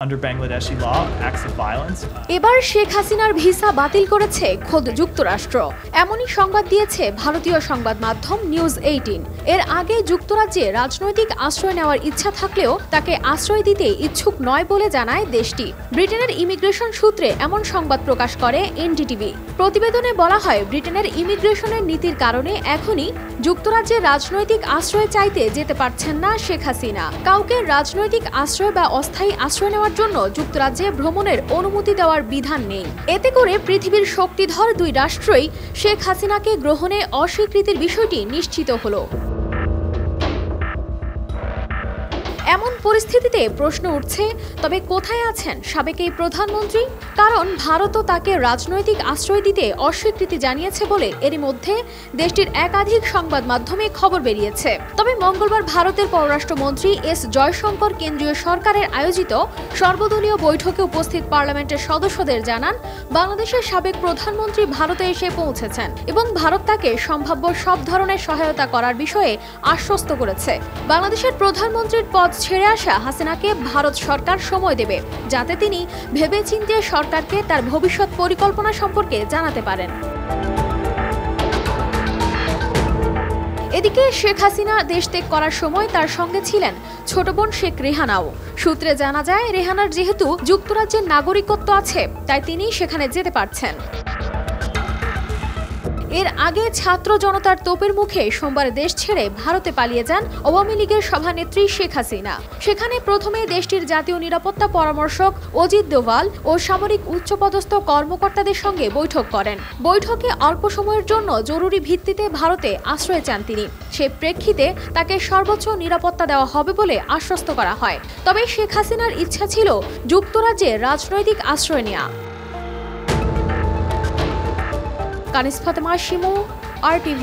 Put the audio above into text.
Under Bangladeshi law, acts of violence. এবার শেখ হাসিনার visa বাতিল করেছে খোদ যুক্তরাষ্ট্র। এমনই সংবাদ দিয়েছে ভারতীয় সংবাদ মাধ্যম নিউজ 18। এর আগে যুক্তরাজ্যে রাজনৈতিক আশ্রয় নেওয়ার ইচ্ছা থাকলেও তাকে আশ্রয় দিতে ইচ্ছুক নয় বলে জানায় দেশটি। ব্রিটেনের ইমিগ্রেশন সূত্রে এমন সংবাদ প্রকাশ করে এনডিটিভি। প্রতিবেদনে বলা হয়, ব্রিটেনের ইমিগ্রেশনের নীতির কারণে এখনই যুক্তরাজ্যে রাজনৈতিক আশ্রয় চাইতে যেতে পারছেন না শেখ হাসিনা। কাউকে রাজনৈতিক আশ্রয় বা অস্থায়ী আশ্রয় নেওয়ার জন্য যুক্তরাজ্যে ভ্রমণের অনুমতি দেওয়ার বিধান নেই। এতে করে পৃথিবীর শক্তিধর দুই রাষ্ট্রই শেখ হাসিনাকে গ্রহণে অস্বীকৃতির বিষয়টি নিশ্চিত হলো। এমন পরিস্থিতিতে প্রশ্ন উঠছে, তবে কোথায় আছেন সাবেক এই প্রধানমন্ত্রী? কারণ ভারতও তাকে রাজনৈতিক আশ্রয় দিতে অস্বীকৃতি জানিয়েছে বলে এরই মধ্যে দেশটির একাধিক সংবাদ মাধ্যমে খবর বেরিয়েছে। তবে মঙ্গলবার ভারতের পররাষ্ট্রমন্ত্রী এস জয়শঙ্কর কেন্দ্রীয় সরকারের আয়োজিত সর্বদলীয় বৈঠকে উপস্থিত পার্লামেন্টের সদস্যদের জানান, বাংলাদেশের সাবেক প্রধানমন্ত্রী ভারতে এসে পৌঁছেছেন এবং ভারত তাকে সম্ভাব্য সব ধরনের সহায়তা করার বিষয়ে আশ্বস্ত করেছে। বাংলাদেশের প্রধানমন্ত্রীর পদ ছেড়ে আসা হাসিনাকে ভারত সরকার সময় দেবে, যাতে তিনি ভেবেচিন্তে সরকারকে তার ভবিষ্যৎ পরিকল্পনা সম্পর্কে জানাতে পারেন। এদিকে শেখ হাসিনা দেশ ত্যাগ করার সময় তার সঙ্গে ছিলেন ছোট বোন শেখ রেহানাও। সূত্রে জানা যায়, রেহানার যেহেতু যুক্তরাজ্যের নাগরিকত্ব আছে, তাই তিনি সেখানে যেতে পারছেন। এর আগে ছাত্র জনতার তোপের মুখে সোমবার দেশ ছেড়ে ভারতে পালিয়ে যান আওয়ামী লীগের সভানেত্রী শেখ হাসিনা। সেখানে প্রথমে দেশটির জাতীয় নিরাপত্তা পরামর্শক অজিত দোভাল ও সামরিক উচ্চপদস্থ কর্মকর্তাদের সঙ্গে বৈঠক করেন। বৈঠকে অল্প সময়ের জন্য জরুরি ভিত্তিতে ভারতে আশ্রয় চান তিনি। সে প্রেক্ষিতে তাকে সর্বোচ্চ নিরাপত্তা দেওয়া হবে বলে আশ্বস্ত করা হয়। তবে শেখ হাসিনার ইচ্ছা ছিল যুক্তরাজ্যে রাজনৈতিক আশ্রয় নেওয়া। কানিস ফাতেমা শিমু, RTV।